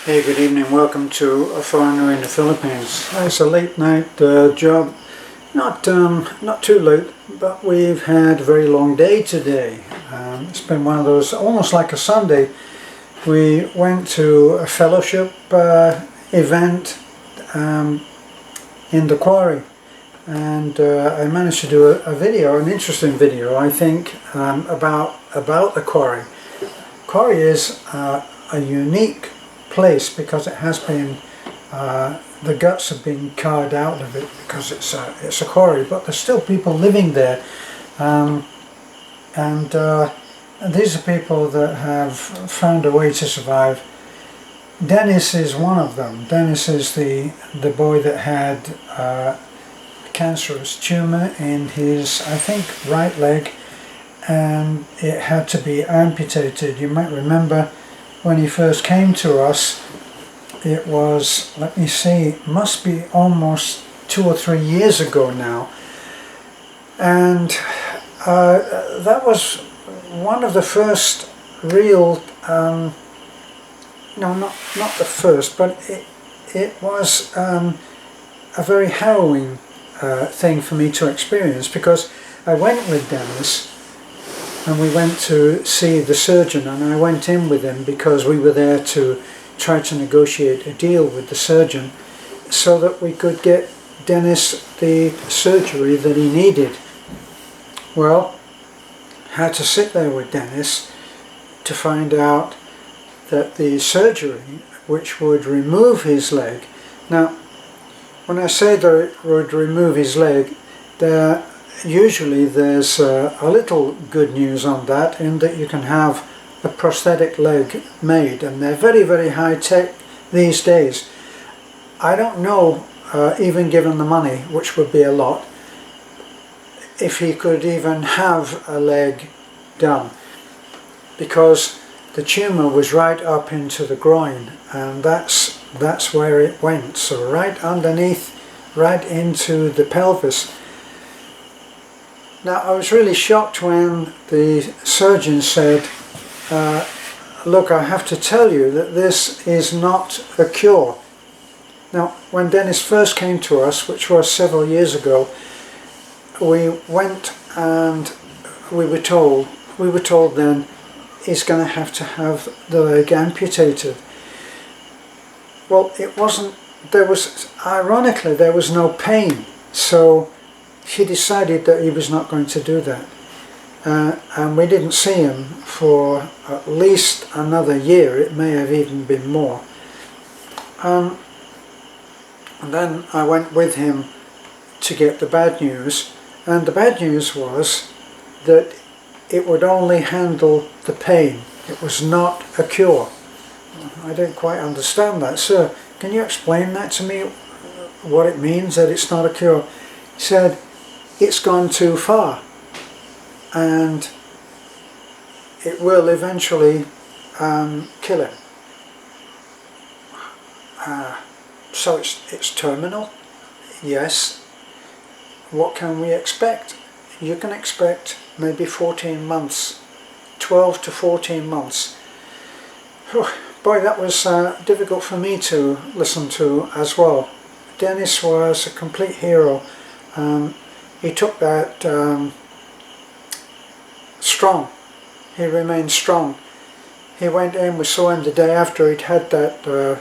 Hey, good evening. Welcome to A Foreigner in the Philippines. It's a late night job. Not too late, but we've had a very long day today. It's been one of those, almost like a Sunday. We went to a fellowship event in the quarry, and I managed to do a video, an interesting video, I think, about the quarry. Quarry is a unique place because it has been the guts have been carved out of it because it's a quarry, but there's still people living there, and these are people that have found a way to survive. Dennis is one of them. Dennis is the boy that had a cancerous tumor in his, I think, right leg, and it had to be amputated. You might remember when he first came to us, it was, let me see, must be almost 2 or 3 years ago now, and that was one of the first real, no, not the first, but it was a very harrowing thing for me to experience, because I went with Dennis and we went to see the surgeon, and I went in with him because we were there to try to negotiate a deal with the surgeon so that we could get Dennis the surgery that he needed. Well, had to sit there with Dennis to find out that the surgery, which would remove his leg, now when I say that it would remove his leg, usually there's a little good news on that, in that you can have a prosthetic leg made, and they're very, very high tech these days. I don't know, even given the money, which would be a lot, if he could even have a leg done, because the tumor was right up into the groin, and that's where it went, so right underneath, right into the pelvis. Now, I was really shocked when the surgeon said, look, I have to tell you that this is not a cure. Now, when Dennis first came to us, which was several years ago, we went and we were told then he's going to have the leg amputated. Well, it wasn't, ironically, there was no pain, so he decided that he was not going to do that. And we didn't see him for at least another year. It may have even been more. And then I went with him to get the bad news, and the bad news was that it would only handle the pain. It was not a cure. I didn't quite understand that. Sir, can you explain that to me, what it means that it's not a cure? He said, it's gone too far, and it will eventually kill him. So it's terminal? Yes. What can we expect? You can expect maybe 14 months, 12 to 14 months. Whew, boy, that was difficult for me to listen to as well. Dennis was a complete hero. He took that strong. He remained strong. He went in, we saw him the day after he'd had that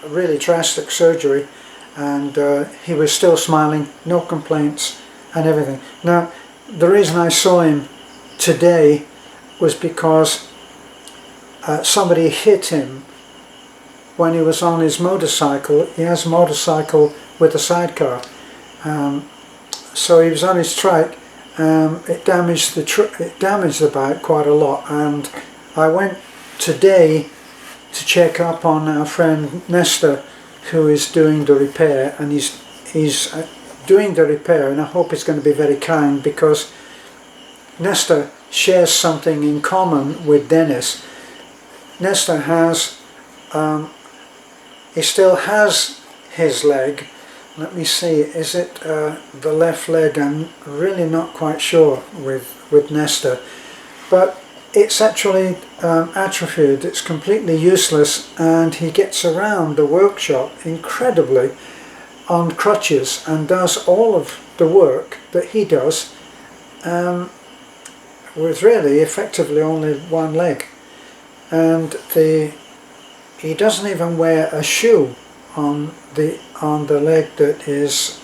really drastic surgery, and he was still smiling, no complaints and everything. Now, the reason I saw him today was because somebody hit him when he was on his motorcycle. He has a motorcycle with a sidecar. So he was on his trike. It damaged the bike quite a lot, and I went today to check up on our friend Nestor, who is doing the repair, and he's doing the repair, and I hope it's going to be very kind, because Nestor shares something in common with Dennis. Nestor has, he still has his leg. Let me see, is it the left leg? I'm really not quite sure with Nestor. But it's actually atrophied, it's completely useless, and he gets around the workshop incredibly on crutches and does all of the work that he does with really effectively only one leg. And he doesn't even wear a shoe on the leg that is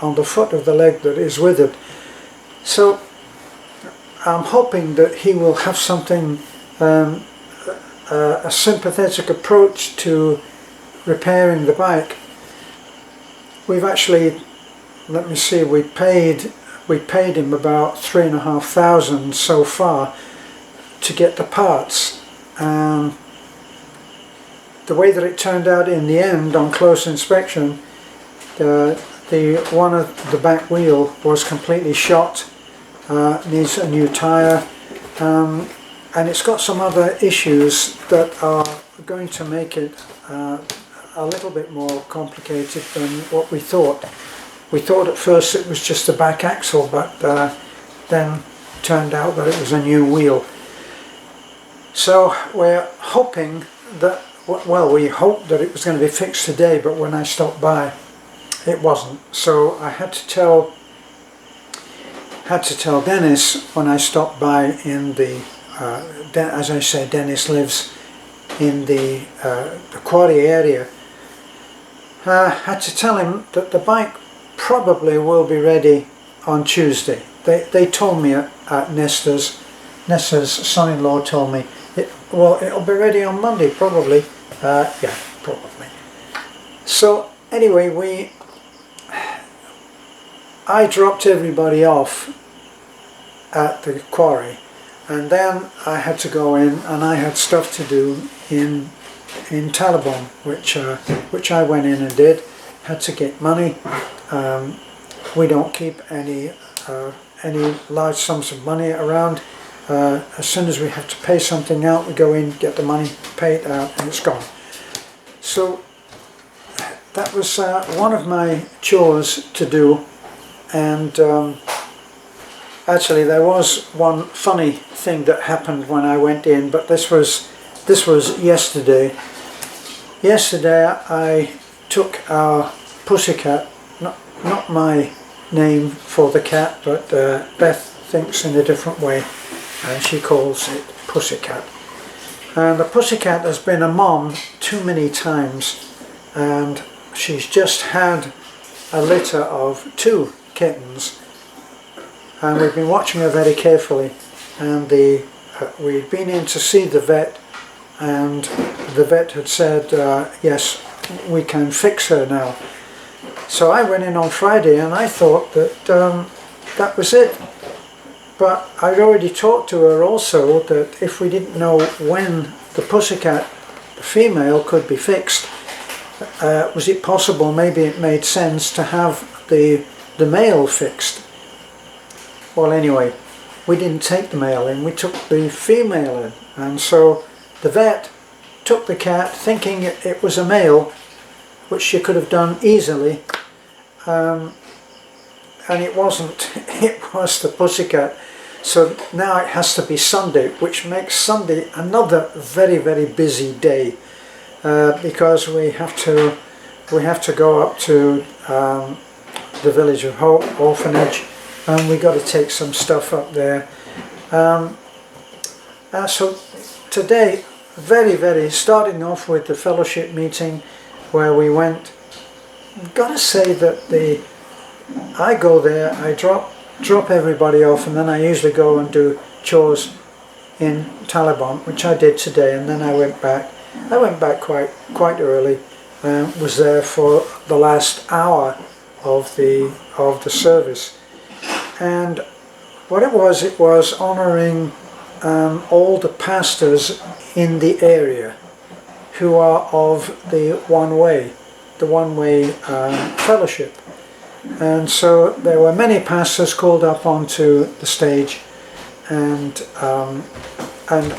on the foot of the leg that is withered. So I'm hoping that he will have something, a sympathetic approach to repairing the bike. We've actually, let me see, we paid him about $3,500 so far to get the parts. The way that it turned out in the end, on close inspection, the one of the back wheel was completely shot, needs a new tyre, and it's got some other issues that are going to make it a little bit more complicated than what we thought. We thought at first it was just a back axle, but then turned out that it was a new wheel. So we're hoping that, well, we hoped that it was going to be fixed today, but when I stopped by it wasn't. So I had to tell Dennis when I stopped by in the, as I say, Dennis lives in the quarry area. I had to tell him that the bike probably will be ready on Tuesday. They told me at Nesta's son-in-law told me, it'll be ready on Monday probably. Yeah, probably. So anyway, I dropped everybody off at the quarry, and then I had to go in and I had stuff to do in Taliban, which I went in and did. Had to get money. We don't keep any large sums of money around. As soon as we have to pay something out, we go in, get the money, pay it out, and it's gone. So that was one of my chores to do. And actually there was one funny thing that happened when I went in, but this was yesterday. Yesterday I took our pussycat, not my name for the cat, but Beth thinks in a different way, and she calls it Pussycat. And the Pussycat has been a mom too many times, and she's just had a litter of 2 kittens, and we've been watching her very carefully, and we'd been in to see the vet, and the vet had said yes, we can fix her now. So I went in on Friday and I thought that that was it. But I'd already talked to her also that if we didn't know when the pussycat, the female, could be fixed, was it possible, maybe it made sense to have the male fixed. Well, anyway, we didn't take the male in, we took the female in. And so the vet took the cat thinking it was a male, which she could have done easily, and it wasn't. It was the pussycat. So now it has to be Sunday, which makes Sunday another very, very busy day, because we have to go up to the Village of Hope orphanage, and we got to take some stuff up there. So today, very, starting off with the fellowship meeting where we went. I've got to say that I go there, I drop everybody off, and then I usually go and do chores in Taliban, which I did today, and then I went back. I went back quite early, was there for the last hour of the service, and what it was honouring all the pastors in the area who are of the one way fellowship. And so there were many pastors called up onto the stage and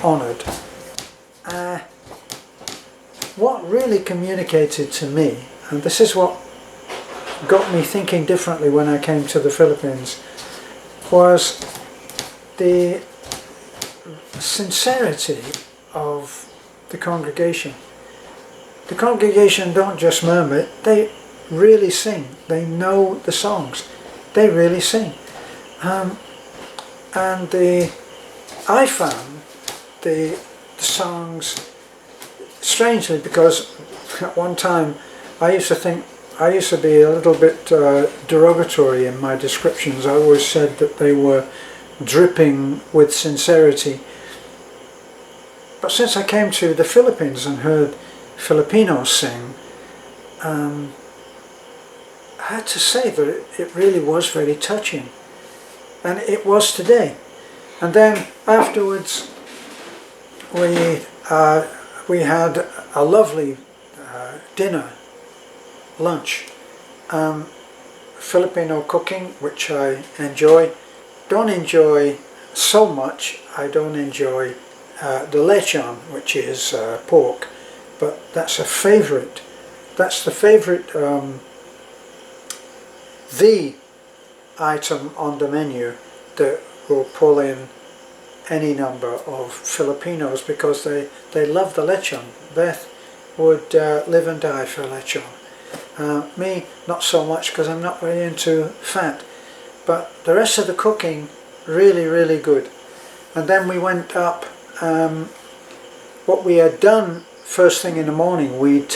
honoured. What really communicated to me, and this is what got me thinking differently when I came to the Philippines, was the sincerity of the congregation. The congregation don't just murmur, they really sing. They know the songs. They really sing. I found the songs strangely, because at one time I used to be a little bit derogatory in my descriptions. I always said that they were dripping with sincerity. But since I came to the Philippines and heard Filipinos sing, I had to say that it really was very touching, and it was today. And then afterwards we had a lovely dinner, lunch, Filipino cooking, which I enjoy. Don't enjoy so much. I don't enjoy the lechon, which is pork, but that's a favourite. That's the favourite, the item on the menu that will pull in any number of Filipinos, because they love the lechon. Beth would live and die for lechon. Me, not so much, because I'm not very into fat. But the rest of the cooking, really, really good. And then we went up. What we had done first thing in the morning, we'd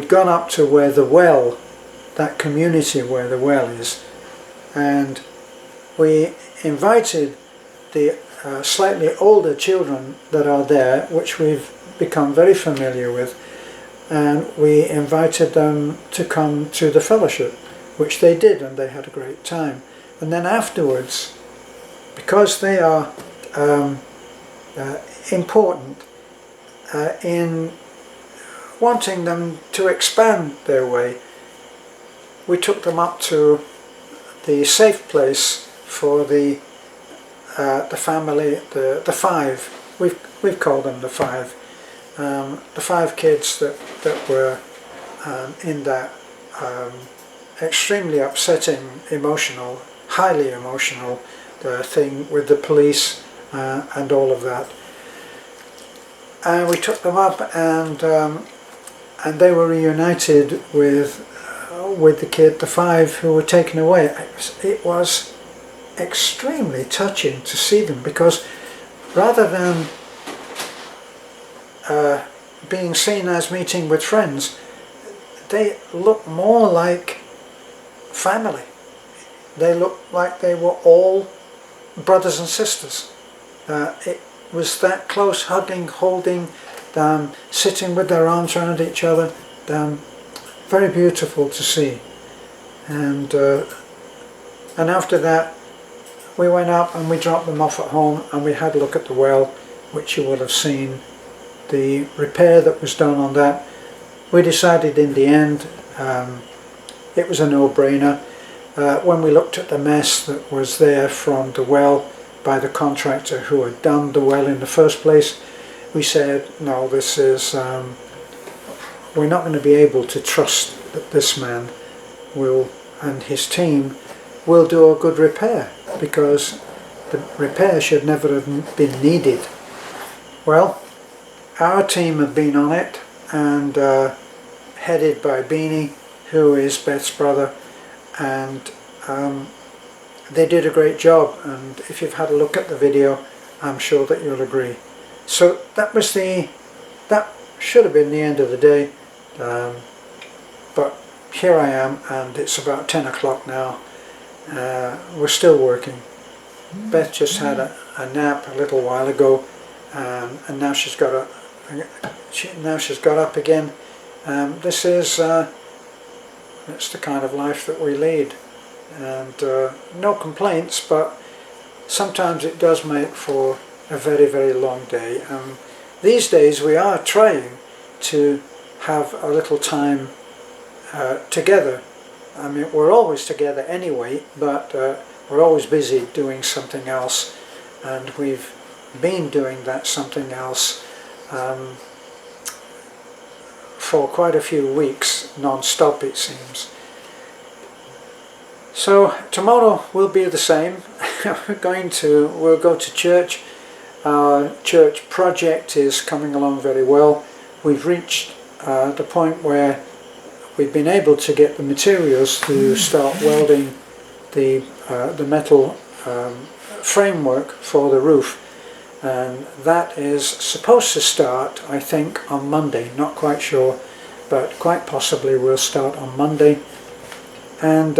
gone up to where the well, that community where the well is, and we invited the slightly older children that are there, which we've become very familiar with, and we invited them to come to the fellowship, which they did, and they had a great time. And then afterwards, because they are important in wanting them to expand their way, we took them up to the safe place for the family, the five. We've called them the five. The five kids that were in that extremely upsetting, emotional, highly emotional thing with the police and all of that. And we took them up, and they were reunited with the five who were taken away. It was extremely touching to see them, because rather than being seen as meeting with friends, they look more like family. They looked like they were all brothers and sisters. It was that close, hugging, holding, sitting with their arms around each other. Very beautiful to see. And after that, we went up and we dropped them off at home, and we had a look at the well, which you will have seen the repair that was done on that. We decided in the end it was a no-brainer. When we looked at the mess that was there from the well by the contractor who had done the well in the first place, we said, no, this is we're not going to be able to trust that this man will, and his team will do a good repair, because the repair should never have been needed. Well, our team have been on it, and headed by Beanie, who is Beth's brother, and they did a great job. And if you've had a look at the video, I'm sure that you'll agree. So that should have been the end of the day, but here I am, and it's about 10 o'clock now. We're still working. Beth just had a nap a little while ago, and now she's got up again. This is it's the kind of life that we lead, and no complaints, but sometimes it does make for a very, very long day. These days we are trying to have a little time together. I mean, we're always together anyway, but we're always busy doing something else, and we've been doing that something else for quite a few weeks, non-stop it seems. So tomorrow will be the same. We'll go to church, Our church project is coming along very well. We've reached the point where we've been able to get the materials to start welding the metal framework for the roof, and that is supposed to start, I think, on Monday. Not quite sure, but quite possibly we'll start on Monday, and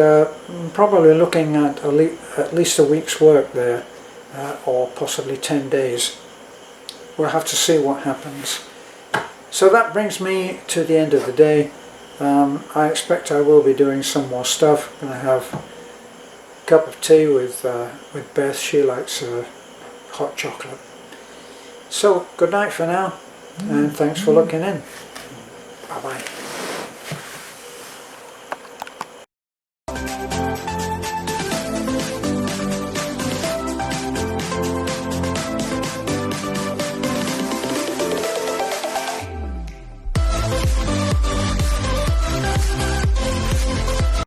probably looking at least a week's work there, or possibly 10 days. We'll have to see what happens. So that brings me to the end of the day. I expect I will be doing some more stuff. I'm going to have a cup of tea with Beth. She likes hot chocolate. So good night for now, and thanks for looking in. Bye bye.